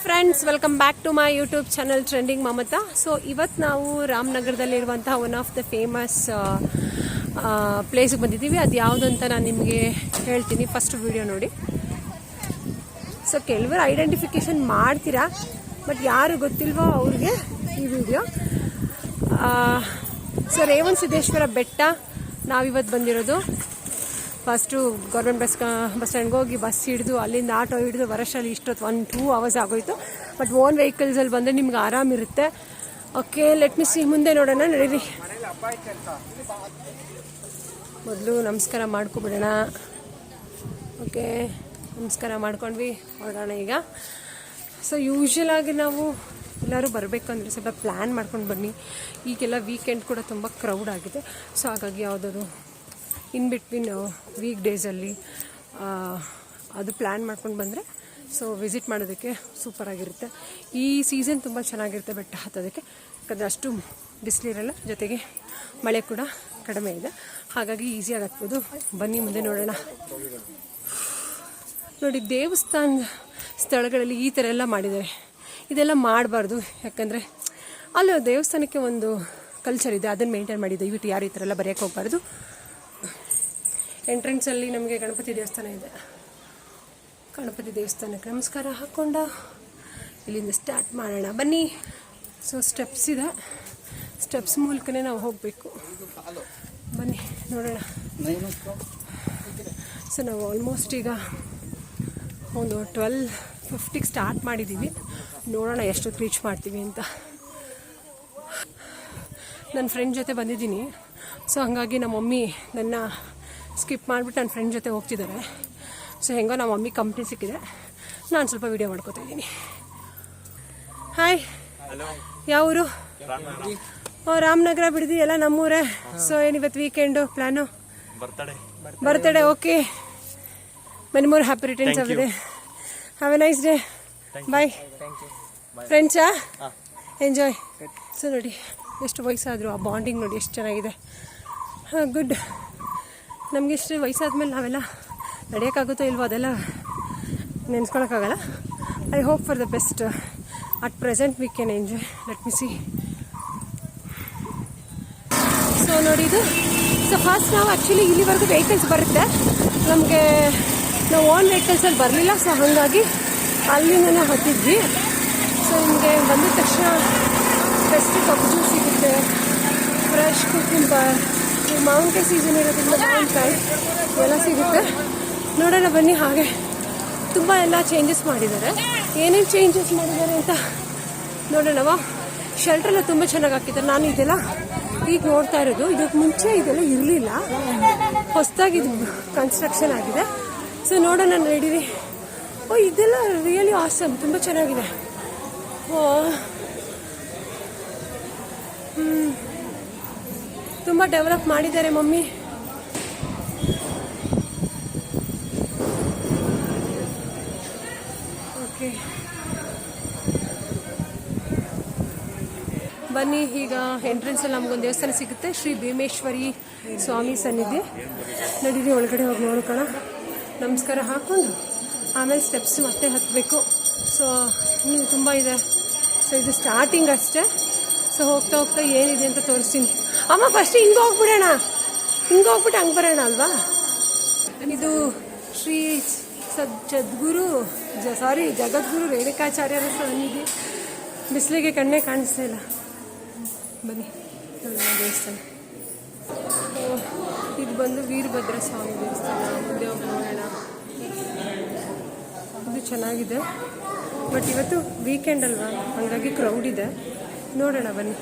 Friends, welcome back to my YouTube channel trending Mamata. So ಇವತ್ತು ನಾವು ರಾಮನಗರದಲ್ಲಿರುವಂತಹ ಒನ್ ಆಫ್ ದ ಫೇಮಸ್ ಪ್ಲೇಸ್ಗೆ ಬಂದಿದ್ದೀವಿ. ಅದು ಯಾವುದಂತ ನಾನು ನಿಮಗೆ ಹೇಳ್ತೀನಿ. ಫಸ್ಟ್ ವಿಡಿಯೋ ನೋಡಿ. ಸೊ ಕೆಲವರು ಐಡೆಂಟಿಫಿಕೇಶನ್ ಮಾಡ್ತೀರಾ, ಬಟ್ ಯಾರು ಗೊತ್ತಿಲ್ವೋ ಅವ್ರಿಗೆ ಈ ವಿಡಿಯೋ. ಸೊ ರೇವಣ ಸಿದ್ದೇಶ್ವರ ಬೆಟ್ಟ ನಾವಿವತ್ತು ಬಂದಿರೋದು. ಫಸ್ಟು ಗೌರ್ಮೆಂಟ್ ಬಸ್ ಸ್ಟ್ಯಾಂಡ್ಗೆ ಹೋಗಿ ಬಸ್ ಹಿಡಿದು ಅಲ್ಲಿಂದ ಆಟೋ ಹಿಡಿದು ಬರೋಷ್ಟರಲ್ಲಿ ಇಷ್ಟೊತ್ತು 1-2 ಅವರ್ಸ್ ಆಗೋಯ್ತು. ಬಟ್ ಓನ್ ವೆಹಿಕಲ್ಸಲ್ಲಿ ಬಂದರೆ ನಿಮ್ಗೆ ಆರಾಮಿರುತ್ತೆ. Okay, let me see. ಮುಂದೆ ನೋಡೋಣ, ನಡೀರಿ. ಮೊದಲು ನಮಸ್ಕಾರ ಮಾಡ್ಕೊಬಿಡೋಣ. ಓಕೆ, ನಮಸ್ಕಾರ ಮಾಡ್ಕೊಂಡ್ವಿ, ಹೊರಡೋಣ ಈಗ. ಸೊ ಯೂಶ್ವಲ್ ಆಗಿ ನಾವು ಎಲ್ಲರೂ ಬರಬೇಕು ಅಂದರೆ ಸ್ವಲ್ಪ ಪ್ಲ್ಯಾನ್ ಮಾಡ್ಕೊಂಡು ಬನ್ನಿ. ಈಗೆಲ್ಲ ವೀಕೆಂಡ್ ಕೂಡ ತುಂಬ ಕ್ರೌಡ್ ಆಗಿದೆ. ಸೊ ಹಾಗಾಗಿ ಯಾವುದಾದ್ರು ಇನ್ ಬಿಟ್ವೀನ್ ವೀಕ್ ಡೇಸಲ್ಲಿ ಅದು ಪ್ಲ್ಯಾನ್ ಮಾಡ್ಕೊಂಡು ಬಂದರೆ ಸೊ ವಿಸಿಟ್ ಮಾಡೋದಕ್ಕೆ ಸೂಪರಾಗಿರುತ್ತೆ. ಈ ಸೀಸನ್ ತುಂಬ ಚೆನ್ನಾಗಿರುತ್ತೆ ಬೆಟ್ಟ ಹತ್ತೋದಕ್ಕೆ, ಯಾಕಂದರೆ ಅಷ್ಟು ಬಿಸಿಲಿರಲ್ಲ, ಜೊತೆಗೆ ಮಳೆ ಕೂಡ ಕಡಿಮೆ ಇದೆ. ಹಾಗಾಗಿ ಈಸಿಯಾಗಿ ಹತ್ಬೋದು. ಬನ್ನಿ ಮುಂದೆ ನೋಡೋಣ. ನೋಡಿ, ದೇವಸ್ಥಾನ ಸ್ಥಳಗಳಲ್ಲಿ ಈ ಥರ ಎಲ್ಲ ಮಾಡಿದ್ದಾರೆ. ಇದೆಲ್ಲ ಮಾಡಬಾರ್ದು, ಯಾಕಂದರೆ ಅಲ್ಲಿ ದೇವಸ್ಥಾನಕ್ಕೆ ಒಂದು ಕಲ್ಚರ್ ಇದೆ, ಅದನ್ನು ಮೇಂಟೈನ್ ಮಾಡಿ. ದಯವಿಟ್ಟು ಯಾರು ಈ ಥರ ಎಲ್ಲ ಬರೆಯೋಕ್ಕೆ ಹೋಗಬಾರ್ದು. ಎಂಟ್ರೆನ್ಸಲ್ಲಿ ನಮಗೆ ಗಣಪತಿ ದೇವಸ್ಥಾನ ಇದೆ. ಗಣಪತಿ ದೇವಸ್ಥಾನಕ್ಕೆ ನಮಸ್ಕಾರ ಹಾಕ್ಕೊಂಡು ಇಲ್ಲಿಂದ ಸ್ಟಾರ್ಟ್ ಮಾಡೋಣ, ಬನ್ನಿ. ಸೊ ಸ್ಟೆಪ್ಸ್ ಇದೆ, ಸ್ಟೆಪ್ಸ್ ಮೂಲಕನೇ ನಾವು ಹೋಗಬೇಕು. ಬನ್ನಿ ನೋಡೋಣ. ಸೊ ನಾವು ಆಲ್ಮೋಸ್ಟ್ ಈಗ ಒಂದು 12:50ಗೆ ಸ್ಟಾರ್ಟ್ ಮಾಡಿದ್ದೀವಿ. ನೋಡೋಣ ಎಷ್ಟೊತ್ತು ರೀಚ್ ಮಾಡ್ತೀವಿ ಅಂತ. ನನ್ನ ಫ್ರೆಂಡ್ ಜೊತೆ ಬಂದಿದ್ದೀನಿ. ಸೊ ಹಾಗಾಗಿ ನಮ್ಮ ಮಮ್ಮಿ ನನ್ನ ಸ್ಕಿಪ್ ಮಾಡಿಬಿಟ್ಟು ನನ್ನ ಫ್ರೆಂಡ್ ಜೊತೆ ಹೋಗ್ತಿದ್ದಾರೆ. ಸೊ ಹೆಂಗೋ ನಮ್ಮ ಮಮ್ಮಿ ಕಂಪ್ನಿ ಸಿಕ್ಕಿದೆ, ನಾನು ಸ್ವಲ್ಪ ವೀಡಿಯೋ ಮಾಡ್ಕೋತಾ ಇದ್ದೀನಿ. ಹಾಯ್, ಯಾವ ಊರು? ರಾಮನಗರ ಬಿಡಿದಿ, ಎಲ್ಲ ನಮ್ಮೂರೇ. ಸೊ ಏನಿವತ್ತು weekend plan? Birthday. Okay, many more happy returns of the day. Have a nice day. Bye. ಫ್ರೆಂಡ್ಸಾ? ಎಂಜಾಯ್. ಸೊ ನೋಡಿ, ಎಷ್ಟು ವಯಸ್ಸಾದರೂ ಆ ಬಾಂಡಿಂಗ್ ನೋಡಿ ಎಷ್ಟು ಚೆನ್ನಾಗಿದೆ. ಹಾಂ, ಗುಡ್. ನಮಗೆ ಇಷ್ಟು ವಯಸ್ಸಾದ್ಮೇಲೆ ನಾವೆಲ್ಲ ನಡೆಯೋಕ್ಕಾಗುತ್ತೋ ಇಲ್ವೋ ಅದೆಲ್ಲ ನೆನೆಸ್ಕೊಳಕ್ಕಾಗಲ್ಲ. I hope for the best. At present we can enjoy. Let me see. So ನೋಡಿ ಇದು. ಸೊ ಫಸ್ಟ್ ನಾವು ಆ್ಯಕ್ಚುಲಿ ಇಲ್ಲಿವರೆಗೂ ವೆಹಿಕಲ್ಸ್ ಬರುತ್ತೆ ನಮಗೆ. ನಾವು ಓನ್ ವೆಹಿಕಲ್ಸಲ್ಲಿ ಬರಲಿಲ್ಲ. ಸೊ ಹಾಗಾಗಿ ಅಲ್ಲಿಂದನೇ ಹತ್ತಿದ್ವಿ. ಸೊ ನಿಮಗೆ ಬಂದಿದ ತಕ್ಷಣ ಬೆಸ್ಟ್ ಕಬ್ಬು ಸಿಗುತ್ತೆ, ಫ್ರೆಶ್ ಕುಕುಂಬರ್, ಮಾವಿನಕಾಯಿ ಸೀಸನ್ ಇರೋದ್ರಿಂದ ಮಾವಿನಕಾಯಿ ಎಲ್ಲ ಸಿಗುತ್ತೆ. ನೋಡೋಣ ಬನ್ನಿ. ಹಾಗೆ ತುಂಬ ಎಲ್ಲ ಚೇಂಜಸ್ ಮಾಡಿದ್ದಾರೆ. ಏನೇನು ಚೇಂಜಸ್ ಮಾಡಿದ್ದಾರೆ ಅಂತ ನೋಡೋಣವಾ. ಶೆಲ್ಟ್ರೆಲ್ಲ ತುಂಬ ಚೆನ್ನಾಗಿ ಹಾಕಿದ್ದಾರೆ. ನಾನು ಇದೆಲ್ಲ ಈಗ ನೋಡ್ತಾ ಇರೋದು. ಇದಕ್ಕೆ ಮುಂಚೆ ಇದೆಲ್ಲ ಇರಲಿಲ್ಲ, ಹೊಸದಾಗಿ ಇದು ಕನ್ಸ್ಟ್ರಕ್ಷನ್ ಆಗಿದೆ. ಸೊ ನೋಡೋಣ, ನಡೀರಿ. ಓ, ಇದೆಲ್ಲ ರಿಯಲಿ ಆಸಮ್, ತುಂಬ ಚೆನ್ನಾಗಿದೆ. ತುಂಬ ಡೆವಲಪ್ ಮಾಡಿದ್ದಾರೆ ಮಮ್ಮಿ. ಓಕೆ, ಬನ್ನಿ. ಈಗ ಎಂಟ್ರೆನ್ಸಲ್ಲಿ ನಮಗೊಂದು ದೇವಸ್ಥಾನ ಸಿಗುತ್ತೆ, ಶ್ರೀ ಭೀಮೇಶ್ವರಿ ಸ್ವಾಮಿ ಸನ್ನಿಧಿ. ನಡೀರಿ, ಒಳಗಡೆ ಹೋಗಿ ನೋಡ್ಕೋಣ. ನಮಸ್ಕಾರ ಹಾಕ್ಕೊಂಡು ಆಮೇಲೆ ಸ್ಟೆಪ್ಸ್ ಮತ್ತೆ ಹತ್ತಬೇಕು. ಸೊ ಇನ್ನೂ ತುಂಬ ಇದೆ. ಸೊ ಇದು ಸ್ಟಾರ್ಟಿಂಗ್ ಅಷ್ಟೇ. ಸೊ ಹೋಗ್ತಾ ಹೋಗ್ತಾ ಏನಿದೆ ಅಂತ ತೋರಿಸ್ತೀನಿ. ಅಮ್ಮ, ಫಸ್ಟ್ ಹಿಂಗೆ ಹೋಗ್ಬಿಡೋಣ, ಹಿಂಗೆ ಹೋಗ್ಬಿಟ್ಟು ಹಂಗೆ ಬರೋಣ ಅಲ್ವಾ. ಇದು ಶ್ರೀ ಜಗದ್ಗುರು ರೇಣುಕಾಚಾರ್ಯರ ಸನ್ನಿಧಿ. ಬಿಸಿಲಿಗೆ ಕಣ್ಣೇ ಕಾಣಿಸ್ತಾ ಇಲ್ಲ. ಬನ್ನಿ ದೇವಸ್ಥಾನ. ಇದು ಬಂದು ವೀರಭದ್ರ ಸ್ವಾಮಿ ದೇವಸ್ಥಾನ. ಮುಂದೆ ಹೋಗಿ ನೋಡೋಣ. ಇದು ಚೆನ್ನಾಗಿದೆ, ಬಟ್ ಇವತ್ತು ವೀಕೆಂಡ್ ಅಲ್ವಾ, ಹಾಗಾಗಿ ಕ್ರೌಡ್ ಇದೆ. ನೋಡೋಣ ಬನ್ನಿ.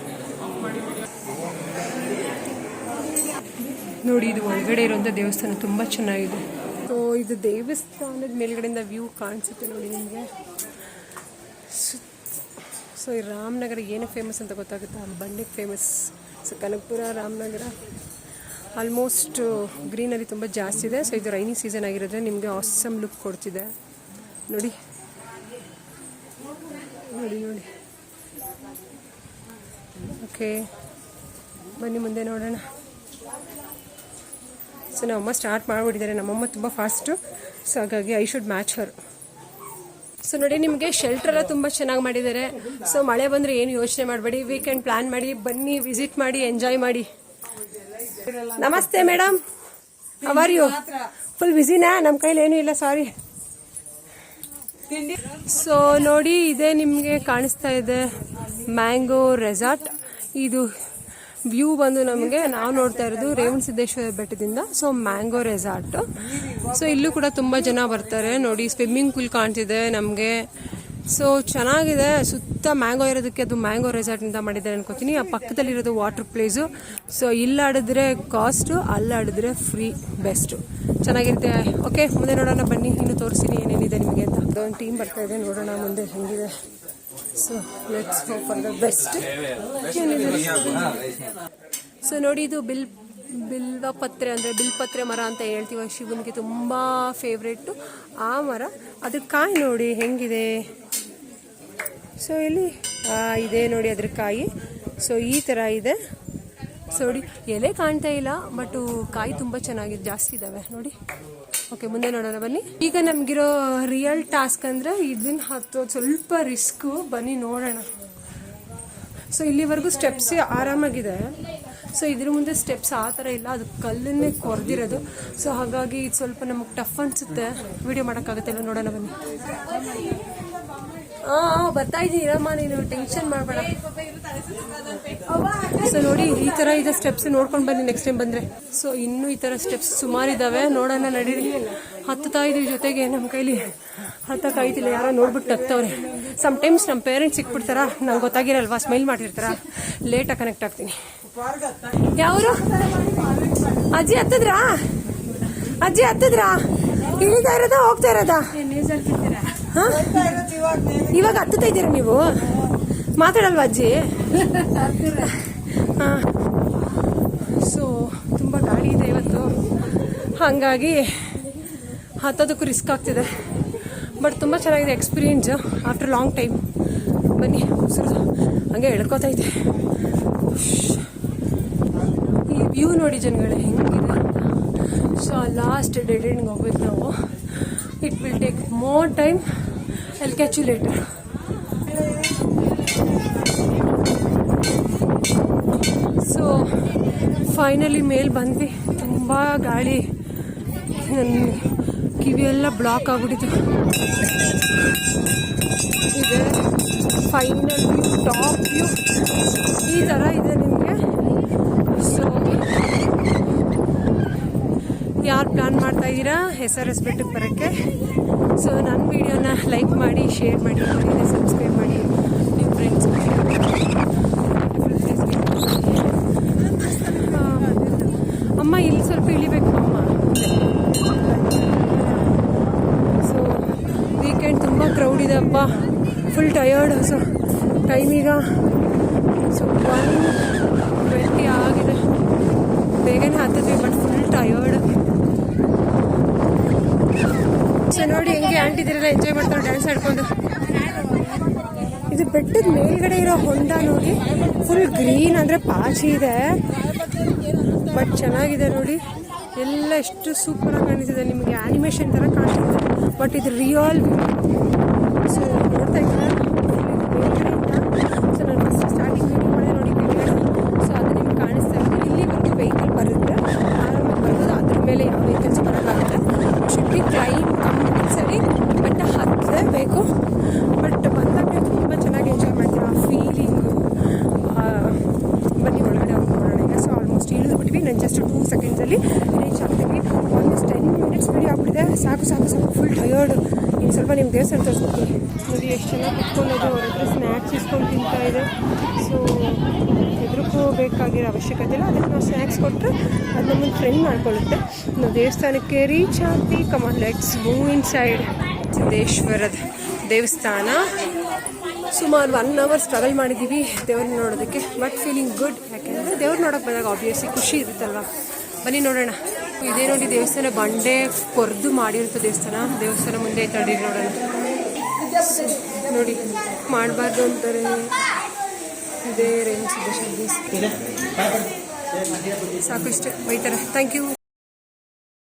ನೋಡಿ, ಇದು ಒಳಗಡೆ ಇರುವಂಥ ದೇವಸ್ಥಾನ ತುಂಬ ಚೆನ್ನಾಗಿದೆ. ಸೊ ಇದು ದೇವಸ್ಥಾನದ ಮೇಲ್ಗಡೆಯಿಂದ ವ್ಯೂ ಕಾಣಿಸುತ್ತೆ ನೋಡಿ ನಿಮಗೆ. ಸೊ ಈ ರಾಮನಗರ ಏನಕ್ಕೆ ಫೇಮಸ್ ಅಂತ ಗೊತ್ತಾಗುತ್ತೆ, ಅಲ್ಲಿ ಬಂಡೆಗೆ famous. So Kanakapura, Ramanagara almost greenery ತುಂಬ ಜಾಸ್ತಿ ಇದೆ. ಸೊ ಇದು ರೈನಿ ಸೀಸನ್ ಆಗಿರೋದ್ರೆ ನಿಮಗೆ ಆಸಮ್ ಲುಕ್ ಕೊಡ್ತಿದೆ. ನೋಡಿ ನೋಡಿ ನೋಡಿ. ಓಕೆ, ಬನ್ನಿ ಮುಂದೆ ನೋಡೋಣ. ಸೊ ನಮ್ಮಮ್ಮ ಸ್ಟಾರ್ಟ್ ಮಾಡಿಬಿಟ್ಟಿದ್ದಾರೆ. ನಮ್ಮಮ್ಮ ತುಂಬ ಫಾಸ್ಟು, ಸೊ ಹಾಗಾಗಿ I should match Har. So ನೋಡಿ ನಿಮಗೆ ಶೆಲ್ಟರ್ ಎಲ್ಲ ತುಂಬ ಚೆನ್ನಾಗಿ ಮಾಡಿದ್ದಾರೆ. ಸೊ ಮಳೆ ಬಂದರೆ ಏನು ಯೋಚನೆ ಮಾಡಬೇಡಿ, ವೀಕೆಂಡ್ ಪ್ಲಾನ್ ಮಾಡಿ ಬನ್ನಿ, ವಿಸಿಟ್ ಮಾಡಿ, ಎಂಜಾಯ್ ಮಾಡಿ. ನಮಸ್ತೆ madam, how are you? Full ಬ್ಯುಸಿನಾ? ನಮ್ಮ ಕೈಲಿ ಏನೂ ಇಲ್ಲ, ಸಾರಿ. ಸೊ ನೋಡಿ, ಇದೇ ನಿಮಗೆ ಕಾಣಿಸ್ತಾ ಇದೆ ಮ್ಯಾಂಗೋ ರೆಸಾರ್ಟ್. ಇದು ವ್ಯೂ ಬಂದು ನಮಗೆ, ನಾವು ನೋಡ್ತಾ ಇರೋದು ರೇವಣಸಿದ್ದೇಶ್ವರ ಬೆಟ್ಟದಿಂದ. So mango resort. ಸೊ ಇಲ್ಲೂ ಕೂಡ ತುಂಬ ಜನ ಬರ್ತಾರೆ. ನೋಡಿ ಸ್ವಿಮ್ಮಿಂಗ್ ಪೂಲ್ ಕಾಣ್ತಿದೆ ನಮಗೆ. ಸೊ ಚೆನ್ನಾಗಿದೆ, ಸುತ್ತ ಮ್ಯಾಂಗೋ ಇರೋದಕ್ಕೆ ಅದು ಮ್ಯಾಂಗೋ ರೆಸಾರ್ಟ್ ಅಂತ ಮಾಡಿದ್ದಾರೆ ಅನ್ಕೋತೀನಿ. ಆ ಪಕ್ಕದಲ್ಲಿರೋದು ವಾಟರ್ ಪ್ಲೇಸು. ಸೊ ಇಲ್ಲಿ ಆಡಿದ್ರೆ ಕಾಸ್ಟು, ಅಲ್ಲಿ ಆಡಿದ್ರೆ ಫ್ರೀ, ಬೆಸ್ಟು, ಚೆನ್ನಾಗಿರುತ್ತೆ. ಓಕೆ, ಮುಂದೆ ನೋಡೋಣ ಬನ್ನಿ, ಇನ್ನು ತೋರಿಸ್ತೀನಿ ಏನೇನಿದೆ ನಿಮಗೆ ಅಂತ. ಒಂದು ಟೀಮ್ ಬರ್ತಾ ಇದೆ, ನೋಡೋಣ ಮುಂದೆ ಹೆಂಗಿದೆ. So let's hope for the best. So ನೋಡಿ, ಇದು ಬಿಲ್ವಪತ್ರೆ ಅಂದರೆ ಬಿಲ್ಪತ್ರೆ ಮರ ಅಂತ ಹೇಳ್ತೀವಿ, ಶಿವನಿಗೆ ತುಂಬ ಫೇವ್ರೇಟು ಆ ಮರ. ಅದ್ರ ಕಾಯಿ ನೋಡಿ ಹೆಂಗಿದೆ. ಸೊ ಇಲ್ಲಿ ಇದೆ ನೋಡಿ ಅದ್ರ ಕಾಯಿ. ಸೊ ಈ ಥರ ಇದೆ. ಸೊ ನೋಡಿ, ಎಲೆ ಕಾಣ್ತಾ ಇಲ್ಲ, ಬಟ್ ಕಾಯಿ ತುಂಬ ಚೆನ್ನಾಗಿದೆ, ಜಾಸ್ತಿ ಇದ್ದಾವೆ ನೋಡಿ. ಓಕೆ, ಮುಂದೆ ನೋಡೋಣ ಬನ್ನಿ. ಈಗ ನಮಗಿರೋ ರಿಯಲ್ ಟಾಸ್ಕ್ ಅಂದರೆ ಇದನ್ನ ಹತ್ತೋದು ಸ್ವಲ್ಪ ರಿಸ್ಕು. ಬನ್ನಿ ನೋಡೋಣ. ಸೊ ಇಲ್ಲಿವರೆಗೂ ಸ್ಟೆಪ್ಸ್ ಆರಾಮಾಗಿದೆ. ಸೊ ಇದ್ರ ಮುಂದೆ ಸ್ಟೆಪ್ಸ್ ಆ ಥರ ಇಲ್ಲ, ಅದು ಕಲ್ಲನ್ನೇ ಕೊರೆದಿರೋದು. ಸೊ ಹಾಗಾಗಿ ಇದು ಸ್ವಲ್ಪ ನಮಗೆ ಟಫ್ ಅನಿಸುತ್ತೆ. ವಿಡಿಯೋ ಮಾಡೋಕ್ಕಾಗುತ್ತೆ ಇಲ್ಲ, ನೋಡೋಣ ಬನ್ನಿ. ಬರ್ತಾ ಇದ್ದೀರಮ್ಮ, ನೀನು ಟೆನ್ಷನ್ ಮಾಡಬೇಡ. ಸೊ ನೋಡಿ, ಈ ಥರ ಇದೆ ಸ್ಟೆಪ್ಸ್, ನೋಡ್ಕೊಂಡು ಬನ್ನಿ ನೆಕ್ಸ್ಟ್ ಟೈಮ್ ಬಂದರೆ. ಸೊ ಇನ್ನೂ ಈ ಥರ ಸ್ಟೆಪ್ಸ್ ಸುಮಾರು ಇದ್ದಾವೆ, ನೋಡೋಣ ನಡೀರಿ. ಹತ್ತುತ್ತಾ ಇದ್ದೀವಿ, ಜೊತೆಗೆ ನಮ್ಮ ಕೈಲಿ ಹತ್ತಕ್ಕಾಯ್ತಿಲ್ಲ, ಯಾರೋ ನೋಡ್ಬಿಟ್ಟು ಹತ್ತವ್ರೆ. ಸಮ್ಟೈಮ್ಸ್ ನಮ್ಮ ಪೇರೆಂಟ್ಸ್ ಸಿಕ್ಬಿಡ್ತಾರ, ನಂಗೆ ಗೊತ್ತಾಗಿರಲ್ವಾ, ಸ್ಮೈಲ್ ಮಾಡಿರ್ತಾರ, ಲೇಟಾಗಿ ಕನೆಕ್ಟ್ ಆಗ್ತೀನಿ. ಯಾವರು ಅಜ್ಜಿ ಹತ್ತಿದ್ರಾ? ಅಜ್ಜಿ ಹತ್ತಿದ್ರಾ? ಇಳಿತಾ ಇರೋದಾ ಹೋಗ್ತಾ ಇರೋದಾ? ಇವಾಗ ಹತ್ತುತ್ತಾ ಇದ್ದೀರಾ ನೀವು? ಮಾತಾಡಲ್ವಾ ಅಜ್ಜಿ? ಹಾಂ. ಸೊ ತುಂಬ ಗಾಡಿ ಇದೆ ಇವತ್ತು, ಹಾಗಾಗಿ ಹತ್ತೋದಕ್ಕೂ ರಿಸ್ಕ್ ಆಗ್ತಿದೆ. ಬಟ್ ತುಂಬ ಚೆನ್ನಾಗಿದೆ ಎಕ್ಸ್ಪೀರಿಯನ್ಸ್ ಆಫ್ಟರ್ ಲಾಂಗ್ ಟೈಮ್. ಬನ್ನಿ, ಉಸಿರು ಹಂಗೆ ಎಳ್ಕೋತಾ ಇದೆ. ಈ ವ್ಯೂ ನೋಡಿ ಜನಗಳೇ ಹೆಂಗಿದೆ ಅಂತ. ಸೊ ಲಾಸ್ಟ್ ಡೆಡ್ ಎಂಡ್ಗೆ ಹೋಗ್ಬೇಕು ನಾವು. It will take more time. I'll catch you later. So finally ಮೇಲೆ ಬಂದ್ವಿ. ತುಂಬ ಗಾಳಿ, ನನ್ನ ಕಿವಿಯೆಲ್ಲ ಬ್ಲಾಕ್ ಆಗ್ಬಿಟ್ಟಿತ್ತು. ಇದೆ ಫೈನಲ್ ವ್ಯೂ, ಟಾಪ್ ವ್ಯೂ ಈ ಥರ ಇದೆ ನಿಮಗೆ. ಸೊ ಯಾರು ಪ್ಲ್ಯಾನ್ ಮಾಡ್ತಾ ಇದ್ದೀರಾ SRS ಬೆಟ್ಟಕ್ಕೆ ಬರೋಕ್ಕೆ? ಸೊ ನನ್ನ ವಿಡಿಯೋನ ಲೈಕ್ ಮಾಡಿ, ಶೇರ್ ಮಾಡಿ, ಸಬ್ಸ್ಕ್ರೈಬ್ ಮಾಡಿ, ನಿಮ್ಮ ಫ್ರೆಂಡ್ಸ್. ಅಮ್ಮ ಇಲ್ಲಿ ಸ್ವಲ್ಪ ಇಳಿಬೇಕು ಅಮ್ಮ. ಸೊ ವೀಕೆಂಡ್ ತುಂಬ ಕ್ರೌಡ್ ಇದೆ ಅಪ್ಪ, ಫುಲ್ ಟಯರ್ಡ್. ಸೊ ಟೈಮ್ ಈಗ ಸೊ 1:20 ಆಗಿದೆ. ಬೇಗನೆ ಹತ್ತಿದ್ವಿ, ಬಟ್ ಫುಲ್ ಟಯರ್ಡ್. ಸೊ ನೋಡಿ ಹೆಂಗೆ ಆಂಟಿದಿರೆಲ್ಲ ಎಂಜಾಯ್ ಮಾಡ್ತಾರೆ ಡ್ಯಾನ್ಸ್ ಆಡ್ಕೊಂಡು. ಇದು ಬೆಟ್ಟದ ಮೇಲ್ಗಡೆ ಇರೋ ಹೊಂಡ ನೋಡಿ, ಫುಲ್ ಗ್ರೀನ್, ಅಂದರೆ ಪಾಚಿ ಇದೆ, ಬಟ್ ಚೆನ್ನಾಗಿದೆ ನೋಡಿ. ಎಲ್ಲ ಎಷ್ಟು ಸೂಪರಾಗಿ ಕಾಣಿಸಿದೆ, ನಿಮಗೆ ಆ್ಯನಿಮೇಷನ್ ಥರ ಕಾಣಿಸುತ್ತೆ, ಬಟ್ ಇದು ರಿಯಲ್. ಸೊ ನೋಡ್ತಾ ಇದ್ದೀರಾ ಮೇಲ್ಗಡೆಯಿಂದ. ಸೊ ನಾನು ಫಸ್ಟ್ ಸ್ಟಾರ್ಟಿಂಗ್ ವಿಡಿಯೋ ಮಾಡಿದೆ ನೋಡಿ ಕೆಳಗಡೆ. ಸೊ ಅದು ನಿಮ್ಗೆ ಕಾಣಿಸ್ತಾ ಇದೆ. ಇಲ್ಲಿವರೆಗೂ ವೆಹಿಕಲ್ ಬರುತ್ತೆ, ಆರಾಮಾಗಿ ಬರ್ಬೋದು. ಅದ್ರ ಮೇಲೆ ಯಾವ ವೆಹಿಕಲ್ಸ್ ಬರೋಕ್ಕಾಗುತ್ತೆ. Should be claim compulsory, but ಹತ್ತಲೇಬೇಕು. ಬಟ್ ಬಂದಾಗ ತುಂಬ ಚೆನ್ನಾಗಿ ಎಂಜಾಯ್ ಮಾಡ್ತೀವಿ, ಆ ಫೀಲಿಂಗು. ಬನ್ನಿ ಒಳಗಡೆ ಹೋಗಿ ನೋಡೋಣ ಈಗ. ಸೊ ಆಲ್ಮೋಸ್ಟ್ ಇಳಿದು ಬಿಟ್ವಿ. ನಾನು ಜಸ್ಟ್ 2 ಸೆಕೆಂಡ್ಸಲ್ಲಿ ರೀಚ್ ಆಗ್ತೀವಿ. ಆಲ್ಮೋಸ್ಟ್ 10 ಮಿನಿಟ್ಸ್ ವಿಡಿಯೋ ಆಗ್ಬಿಟ್ಟಿದೆ. ಸಾಕು ಸಾಕು ಸಾಕು, ಫುಲ್ ಟಯರ್ಡು. ಇನ್ನು ಸ್ವಲ್ಪ ನಿಮ್ಮ ದೇವಸ್ಥಾನ ತೋರಿಸ್ಬಿಡ್ತೀನಿ. ನೋಡಿ ಎಷ್ಟು ಚೆನ್ನಾಗಿ ಕುತ್ಕೊಳ್ಳೋದು, ಅವ್ರ ಹತ್ರ ಸ್ನ್ಯಾಕ್ಸ್ ಇಸ್ಕೊಂಡು ತಿಂತಾ ಇದೆ. ಸೊ ಹೆದರ್ಕೋಬೇಕಾಗಿರೋ ಅವಶ್ಯಕತೆ ಇಲ್ಲ. ಅದಕ್ಕೆ ನಾವು ಸ್ನ್ಯಾಕ್ಸ್ ಕೊಟ್ಟರೆ ಅದು ನಮ್ಮನ್ನು ಫ್ರೆಂಡ್ ಮಾಡ್ಕೊಳ್ಳುತ್ತೆ. ನಾವು ದೇವಸ್ಥಾನಕ್ಕೆ ರೀಚ್ ಆಗ್ತೀವಿ. ಕಮಾನ್, ಲೆಟ್ಸ್ ಮೂವ್ ಇನ್ ಸೈಡ್. ಸಿದ್ದೇಶ್ವರದ ದೇವಸ್ಥಾನ. ಸುಮಾರು 1 hour ಸ್ಟ್ರಗಲ್ ಮಾಡಿದ್ದೀವಿ ದೇವ್ರನ್ನ ನೋಡೋದಕ್ಕೆ, ಬಟ್ ಫೀಲಿಂಗ್ ಗುಡ್. ಯಾಕೆಂದರೆ ದೇವ್ರು ನೋಡೋಕೆ ಬಂದಾಗ ಆಬ್ವಿಯಸ್ಲಿ ಖುಷಿ ಇರುತ್ತಲ್ವ. ಬನ್ನಿ ನೋಡೋಣ. ಇದೇ ನೋಡಿ ದೇವಸ್ಥಾನ, ಬಂಡೆ ಕೊರೆದು ಮಾಡಿರುತ್ತೆ ದೇವಸ್ಥಾನ ಮುಂದೆ ತಡಿ ನೋಡೋಣ. ನೋಡಿ, ಮಾಡಬಾರ್ದು ಅಂತಾರೆ. ಇದೇ ರೇವಣಸಿದ್ದೇಶ್ವರ ಸಾಕು, ಇಷ್ಟೇ ಬೈತಾರೆ. Thank you.